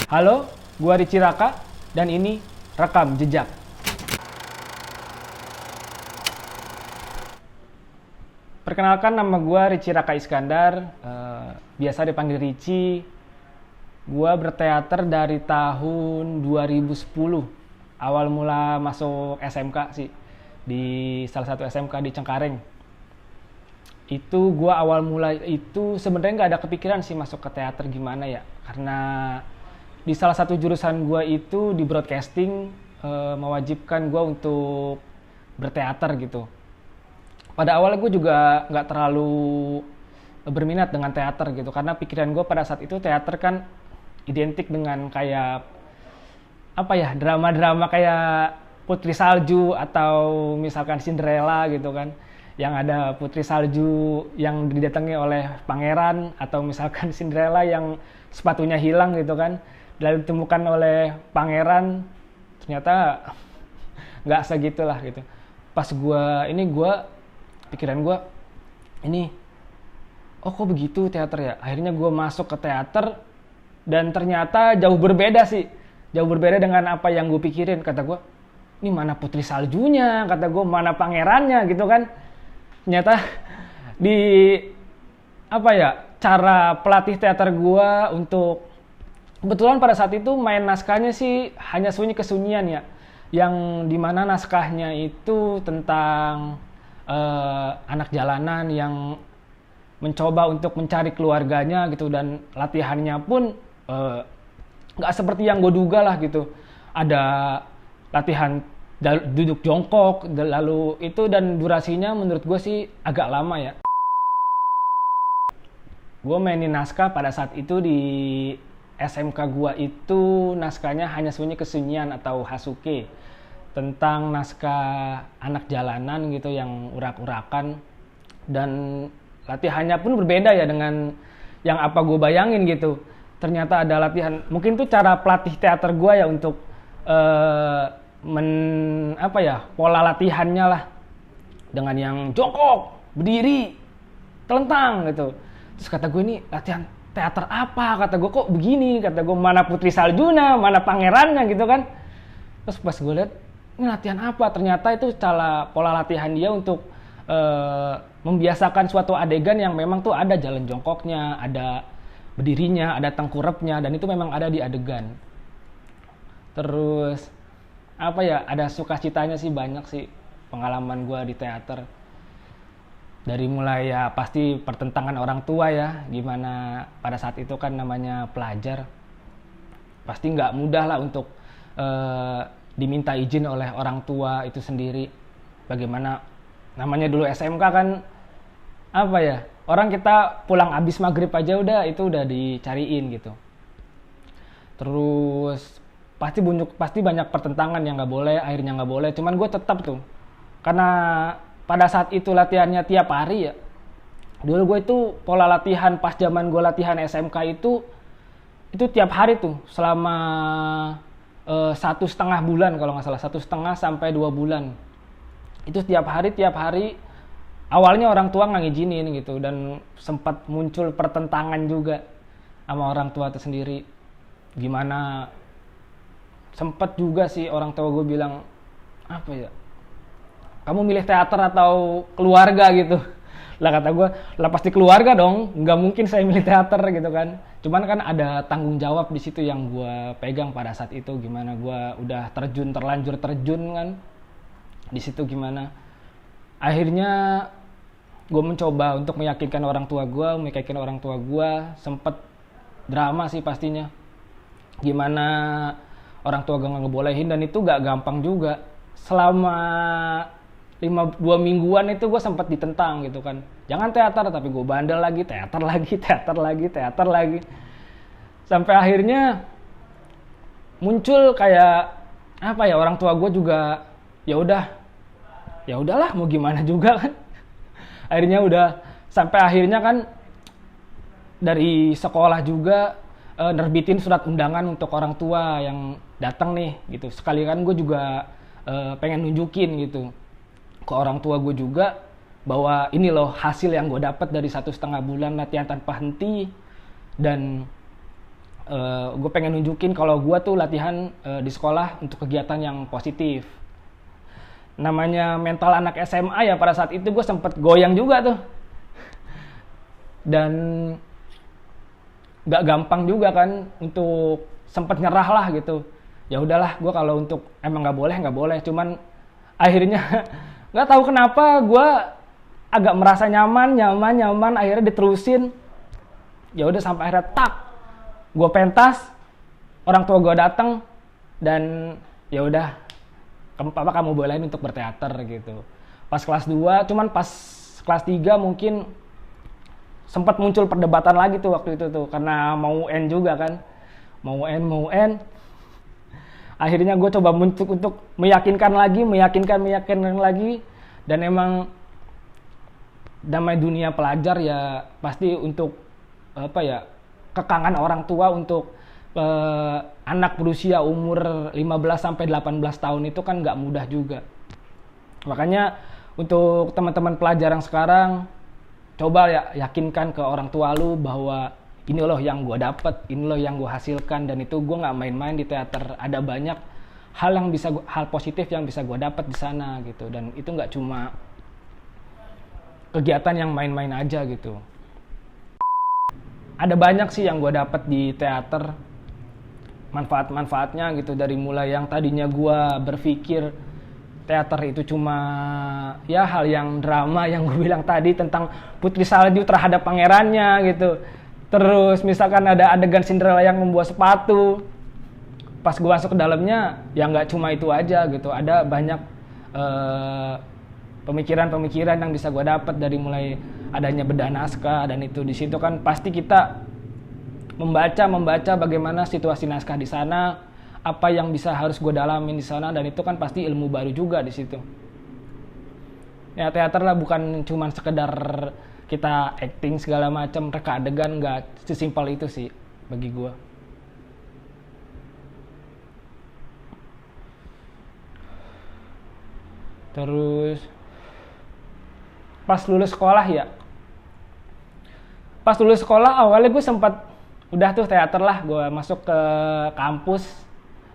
Halo, gua Rici Raka dan ini Rekam Jejak. Perkenalkan, nama gua Rici Raka Iskandar, biasa dipanggil Rici. Gua berteater dari tahun 2010. Awal mula masuk SMK sih, di salah satu SMK di Cengkareng. Itu gua awal mula itu sebenarnya nggak ada kepikiran sih masuk ke teater gimana ya, karena di salah satu jurusan gua itu di broadcasting mewajibkan gua untuk berteater gitu. Pada awalnya gue juga nggak terlalu berminat dengan teater gitu, karena pikiran gue pada saat itu teater kan identik dengan kayak apa ya, drama-drama kayak Putri Salju atau misalkan Cinderella gitu kan, yang ada Putri Salju yang didatangi oleh pangeran, atau misalkan Cinderella yang sepatunya hilang gitu kan, lalu ditemukan oleh pangeran, ternyata nggak segitulah gitu. Pas pikiran gue ini, oh kok begitu teater ya, akhirnya gue masuk ke teater dan ternyata jauh berbeda dengan apa yang gue pikirin. Kata gue, ini mana Putri Saljunya, kata gue, mana pangerannya gitu kan. Ternyata di cara pelatih teater gue untuk, kebetulan pada saat itu main naskahnya sih Hanya Sunyi Kesunyian ya, yang dimana naskahnya itu tentang anak jalanan yang mencoba untuk mencari keluarganya gitu, dan latihannya pun nggak seperti yang gue duga lah gitu. Ada latihan duduk jongkok, lalu itu, dan durasinya menurut gue sih agak lama ya. Gue mainin naskah pada saat itu di SMK gue itu, naskahnya Hanya Sunyi Kesunyian atau Hasuke, tentang naskah anak jalanan gitu yang urak-urakan, dan latihannya pun berbeda ya dengan yang apa gue bayangin gitu. Ternyata ada latihan, mungkin tuh cara pelatih teater gue ya untuk pola latihannya lah, dengan yang jongkok, berdiri, telentang gitu. Terus kata gue, ini latihan teater apa? Kata gue, kok begini? Kata gue, mana Putri Saljunya, mana pangerannya gitu kan. Terus pas gue lihat, ini latihan apa? Ternyata itu pola latihan dia untuk membiasakan suatu adegan yang memang tuh ada jalan jongkoknya, ada berdirinya, ada tengkurapnya, dan itu memang ada di adegan. Terus ada sukacitanya sih, banyak sih pengalaman gue di teater. Dari mulai ya pasti pertentangan orang tua ya, gimana pada saat itu kan namanya pelajar, pasti nggak mudah lah untuk diminta izin oleh orang tua itu sendiri. Bagaimana namanya dulu SMK kan, orang kita pulang abis maghrib aja udah dicariin gitu. Terus pasti banyak pertentangan yang nggak boleh, akhirnya nggak boleh. Cuman gue tetap tuh, karena pada saat itu latihannya tiap hari ya. Dulu gue itu pola latihan pas zaman gue latihan SMK itu tiap hari tuh selama 1,5 bulan kalau nggak salah, 1,5 sampai 2 bulan. Itu tiap hari. Awalnya orang tua nggak ngizinin gitu, dan sempat muncul pertentangan juga sama orang tua itu sendiri. Gimana, sempat juga sih orang tua gue bilang, kamu milih teater atau keluarga gitu. Lah kata gue, lah pasti keluarga dong, nggak mungkin saya milih teater gitu kan. Cuman kan ada tanggung jawab di situ yang gue pegang pada saat itu. Gimana gue udah terlanjur terjun kan di situ. Gimana akhirnya gue mencoba untuk meyakinkan orang tua gue, sempet drama sih pastinya. Gimana orang tua gue nggak ngebolehin, dan itu gak gampang juga. Selama 2 mingguan itu gue sempat ditentang gitu kan, jangan teater, tapi gue bandel lagi, teater lagi. Sampai akhirnya muncul kayak orang tua gue juga ya udahlah mau gimana juga kan. Sampai akhirnya kan dari sekolah juga nerbitin surat undangan untuk orang tua yang datang nih gitu. Sekali kan gue juga pengen nunjukin gitu ke orang tua gue juga, bahwa ini loh hasil yang gue dapat dari 1,5 bulan latihan tanpa henti. Dan Gue pengen nunjukin kalau gue tuh latihan di sekolah untuk kegiatan yang positif. Namanya mental anak SMA ya, pada saat itu gue sempet goyang juga tuh. Dan gak gampang juga kan untuk sempet nyerah lah gitu. Ya udahlah, gue kalau untuk emang nggak boleh. Cuman akhirnya nggak tahu kenapa gue agak merasa nyaman. Akhirnya diterusin. Ya udah sampai akhirnya gue pentas, orang tua gue datang dan ya udah, papa kamu bolehin untuk berteater gitu. Pas kelas 2, cuman pas kelas 3 mungkin sempat muncul perdebatan lagi tuh waktu itu tuh, karena mau UN juga kan. Mau UN. Akhirnya gue coba untuk meyakinkan lagi, dan emang damai dunia pelajar ya pasti untuk kekangan orang tua untuk anak berusia umur 15-18 tahun itu kan nggak mudah juga. Makanya untuk teman-teman pelajar yang sekarang, coba ya yakinkan ke orang tua lu bahwa ini loh yang gue dapet, ini loh yang gue hasilkan, dan itu gue nggak main-main di teater. Ada banyak hal positif yang bisa gue dapet di sana gitu, dan itu nggak cuma kegiatan yang main-main aja gitu. Ada banyak sih yang gue dapet di teater, manfaat-manfaatnya gitu. Dari mulai yang tadinya gue berpikir teater itu cuma ya hal yang drama yang gue bilang tadi tentang putri salju terhadap pangerannya gitu. Terus misalkan ada adegan Cinderella yang membuat sepatu, pas gue masuk ke dalamnya ya nggak cuma itu aja gitu. Ada banyak pemikiran-pemikiran yang bisa gue dapat dari mulai adanya bedah naskah, dan itu di situ kan pasti kita membaca bagaimana situasi naskah di sana, apa yang bisa harus gue dalamin di sana, dan itu kan pasti ilmu baru juga di situ. Ya teater lah bukan cuma sekedar kita acting segala macam, reka adegan, nggak sesimpel itu sih bagi gue. Terus pas lulus sekolah awalnya gue sempat udah tuh teater lah, gue masuk ke kampus,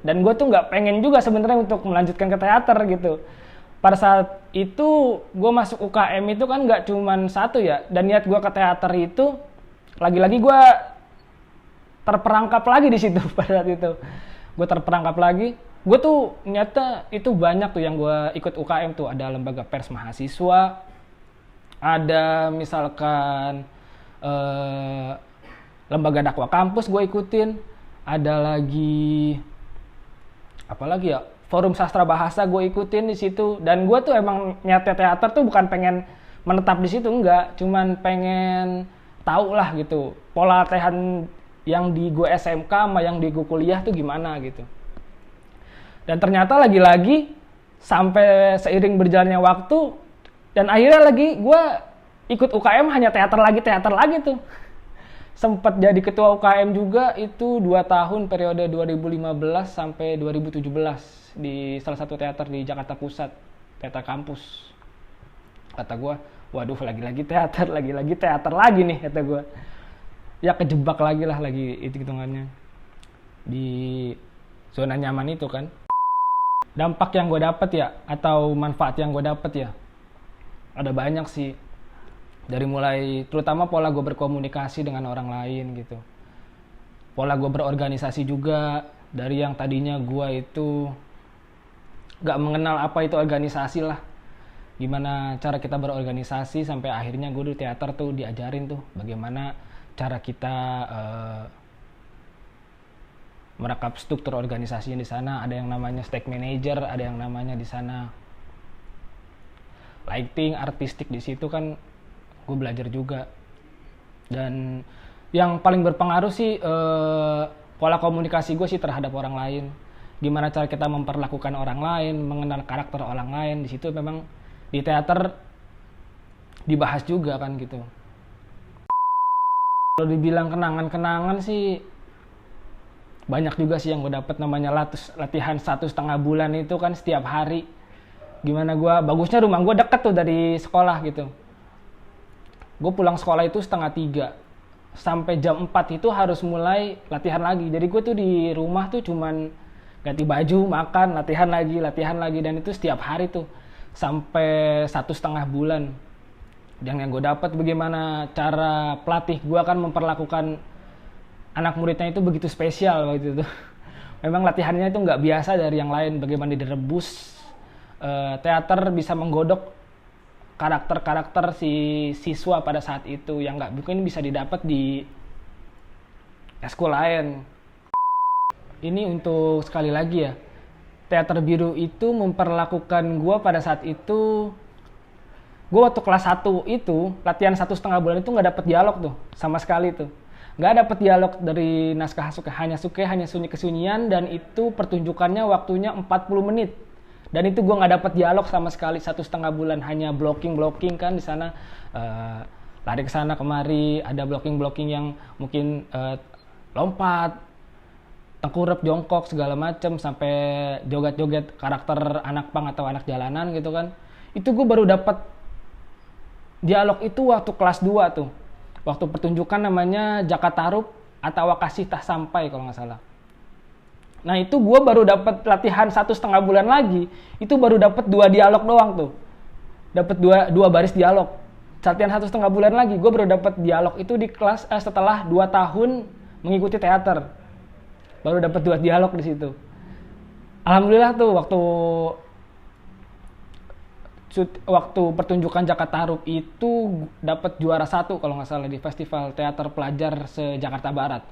dan gue tuh nggak pengen juga sebenarnya untuk melanjutkan ke teater gitu. Pada saat itu gue masuk UKM itu kan nggak cuman satu ya, dan niat gue ke teater itu lagi-lagi gue terperangkap lagi di situ. Pada saat itu gue terperangkap lagi, gue tuh nyata itu banyak tuh yang gue ikut UKM tuh. Ada lembaga pers mahasiswa, ada misalkan lembaga dakwah kampus gue ikutin, ada lagi apa lagi ya, forum sastra bahasa gue ikutin di situ. Dan gue tuh emang nyata teater tuh bukan pengen menetap di situ, enggak, cuman pengen tahu lah gitu pola latihan yang di gue SMK sama yang di gue kuliah tuh gimana gitu. Dan ternyata lagi-lagi sampai seiring berjalannya waktu, dan akhirnya lagi gue ikut UKM hanya teater lagi tuh. Sempat jadi ketua UKM juga itu 2 tahun, periode 2015 sampai 2017 di salah satu teater di Jakarta Pusat, teater kampus. Kata gue, waduh lagi-lagi teater lagi nih, kata gue. Ya kejebak lagi itu hitungannya di zona nyaman itu kan. Dampak yang gue dapet ya, atau manfaat yang gue dapet ya, ada banyak sih. Dari mulai terutama pola gue berkomunikasi dengan orang lain gitu, pola gue berorganisasi juga. Dari yang tadinya gue itu gak mengenal apa itu organisasi lah, gimana cara kita berorganisasi, sampai akhirnya gue di teater tuh diajarin tuh bagaimana cara kita merekap struktur organisasinya di sana. Ada yang namanya stake manager, ada yang namanya di sana lighting, artistik. Di situ kan gue belajar juga. Dan yang paling berpengaruh sih pola komunikasi gue sih terhadap orang lain. Gimana cara kita memperlakukan orang lain, mengenal karakter orang lain. Di situ memang di teater dibahas juga kan gitu. Kalau dibilang kenangan-kenangan sih banyak juga sih yang gue dapet. Namanya latihan 1,5 bulan itu kan setiap hari. Gimana gue, bagusnya rumah gue deket tuh dari sekolah gitu. Gue pulang sekolah itu 2:30. sampai jam 4 itu harus mulai latihan lagi. Jadi gue tuh di rumah tuh cuman ganti baju, makan, latihan lagi, dan itu setiap hari tuh sampai 1,5 bulan. Dan yang gue dapat bagaimana cara pelatih gue kan memperlakukan anak muridnya itu begitu spesial waktu itu. Memang latihannya itu nggak biasa dari yang lain, bagaimana direbus. Teater bisa menggodok karakter-karakter si siswa pada saat itu yang nggak mungkin bisa didapat di eskul lain. Ini untuk sekali lagi ya, Teater Biru itu memperlakukan gue pada saat itu, gue waktu kelas 1 itu latihan 1,5 bulan itu nggak dapet dialog tuh sama sekali tuh, nggak dapet dialog dari naskah hanya sunyi kesunyian, dan itu pertunjukannya waktunya 40 menit. Dan itu gue nggak dapet dialog sama sekali 1,5 bulan, hanya blocking kan di sana, lari ke sana kemari, ada blocking yang mungkin lompat, tengkurap, jongkok segala macem, sampai joget-joget karakter anak pang atau anak jalanan gitu kan. Itu gue baru dapet dialog itu waktu kelas 2 tuh, waktu pertunjukan namanya Jakatarup atau Kasih Tak Sampai kalau nggak salah. Nah itu gue baru dapat latihan 1,5 bulan lagi, itu baru dapat 2 dialog doang tuh, dapat dua baris dialog. Latihan 1,5 bulan lagi, gue baru dapat dialog itu di kelas setelah 2 tahun mengikuti teater, baru dapat 2 dialog di situ. Alhamdulillah tuh waktu pertunjukan Jakatarup itu dapat juara 1 kalau nggak salah di Festival Teater Pelajar se-Jakarta Barat.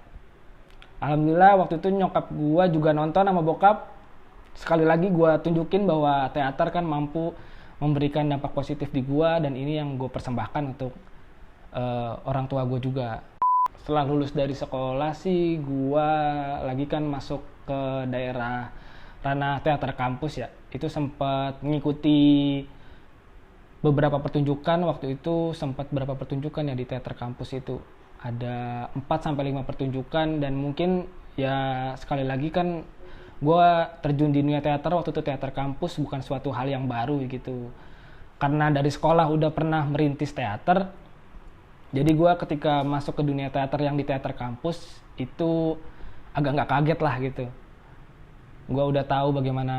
Alhamdulillah waktu itu nyokap gue juga nonton sama bokap. Sekali lagi gue tunjukin bahwa teater kan mampu memberikan dampak positif di gue, dan ini yang gue persembahkan untuk orang tua gue juga. Setelah lulus dari sekolah sih gue lagi kan masuk ke daerah ranah teater kampus ya. Itu sempat mengikuti beberapa pertunjukan, waktu itu sempat berapa pertunjukan ya di teater kampus itu. Ada 4-5 pertunjukan, dan mungkin ya sekali lagi kan gue terjun di dunia teater waktu itu teater kampus bukan suatu hal yang baru gitu. Karena dari sekolah udah pernah merintis teater, jadi gue ketika masuk ke dunia teater yang di teater kampus itu agak nggak kaget lah gitu. Gue udah tahu bagaimana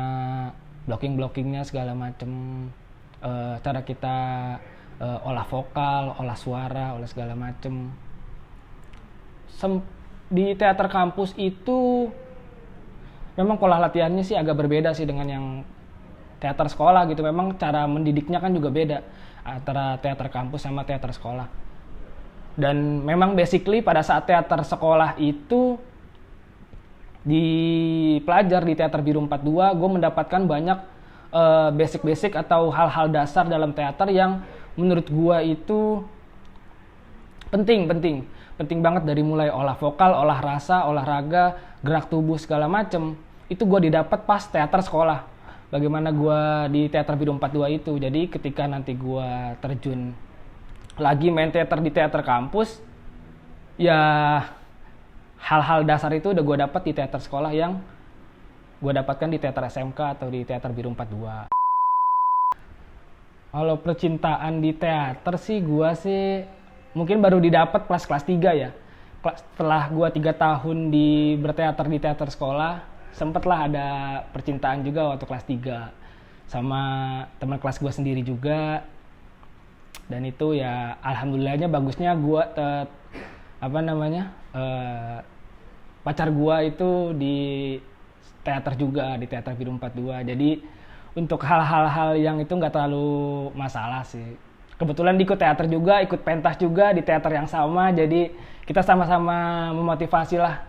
blockingnya segala macem, cara kita olah vokal, olah suara, olah segala macem. Di teater kampus itu memang pola latihannya sih agak berbeda sih dengan yang teater sekolah gitu. Memang cara mendidiknya kan juga beda antara teater kampus sama teater sekolah. Dan memang basically pada saat teater sekolah itu di pelajar di Teater Biru 42 gue mendapatkan banyak basic atau hal-hal dasar dalam teater yang menurut gue itu penting banget, dari mulai olah vokal, olah rasa, olahraga, gerak tubuh segala macem. Itu gue didapat pas teater sekolah. Bagaimana gue di Teater Biru 42 itu. Jadi ketika nanti gue terjun lagi main teater di teater kampus, ya hal-hal dasar itu udah gue dapat di teater sekolah yang gue dapatkan di teater SMK atau di Teater Biru 42. Kalau percintaan di teater sih gue sih mungkin baru didapat kelas 3 ya. Setelah gue 3 tahun berteater di teater sekolah, sempatlah ada percintaan juga waktu kelas 3 sama teman kelas gue sendiri juga. Dan itu ya alhamdulillahnya bagusnya gue pacar gue itu di teater juga, di Teater Biru 42. Jadi untuk hal-hal yang itu nggak terlalu masalah sih. Kebetulan ikut teater juga, ikut pentas juga di teater yang sama, jadi kita sama-sama memotivasi lah.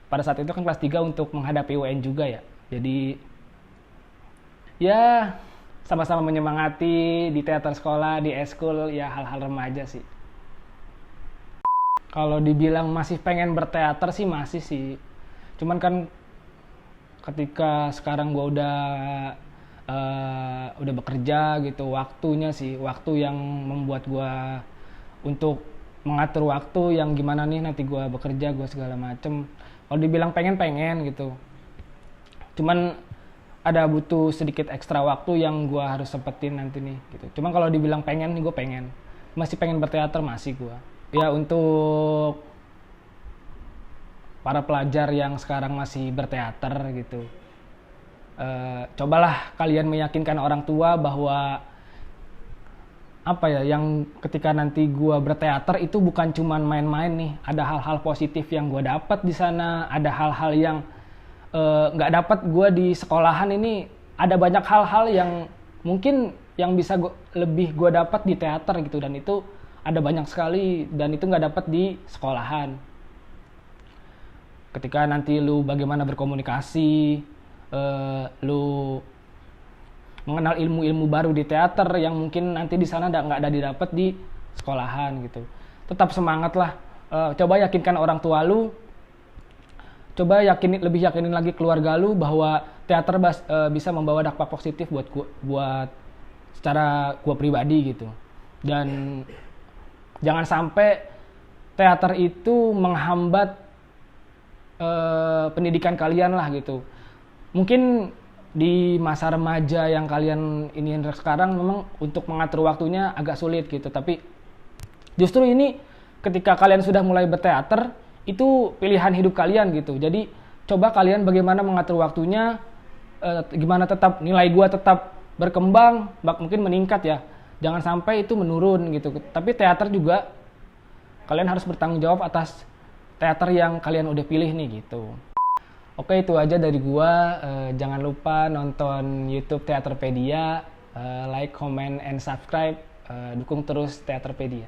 Pada saat itu kan kelas 3 untuk menghadapi UN juga ya. Jadi ya sama-sama menyemangati di teater sekolah, di eskul, ya hal-hal remaja sih. Kalau dibilang masih pengen berteater sih masih sih. Cuman kan ketika sekarang gue udah bekerja gitu, waktu yang membuat gue untuk mengatur waktu yang gimana nih nanti gue bekerja, gue segala macem. Kalau dibilang pengen gitu, cuman ada butuh sedikit ekstra waktu yang gue harus sempetin nanti nih gitu. Cuman kalau dibilang pengen nih, gue masih pengen berteater masih gue. Ya, untuk para pelajar yang sekarang masih berteater gitu, cobalah kalian meyakinkan orang tua bahwa apa ya, yang ketika nanti gua berteater itu bukan cuman main-main nih, ada hal-hal positif yang gua dapat di sana, ada hal-hal yang nggak dapat gua di sekolahan. Ini ada banyak hal-hal yang mungkin yang bisa lebih gua dapat di teater gitu, dan itu ada banyak sekali dan itu nggak dapat di sekolahan. Ketika nanti lu bagaimana berkomunikasi, lu mengenal ilmu-ilmu baru di teater yang mungkin nanti di sana nggak ada didapat di sekolahan gitu. Tetap semangat lah. Coba yakinkan orang tua lu, coba lebih yakinin lagi keluarga lu bahwa teater bisa membawa dampak positif buat secara gua pribadi gitu. Dan jangan sampai teater itu menghambat pendidikan kalian lah gitu. Mungkin di masa remaja yang kalian ini sekarang memang untuk mengatur waktunya agak sulit gitu, tapi justru ini ketika kalian sudah mulai berteater itu pilihan hidup kalian gitu. Jadi coba kalian bagaimana mengatur waktunya, gimana tetap nilai gua tetap berkembang, mungkin meningkat ya, jangan sampai itu menurun gitu. Tapi teater juga kalian harus bertanggung jawab atas teater yang kalian udah pilih nih gitu. Oke, itu aja dari gua. Jangan lupa nonton YouTube Teaterpedia, like, comment, and subscribe. Dukung terus Teaterpedia.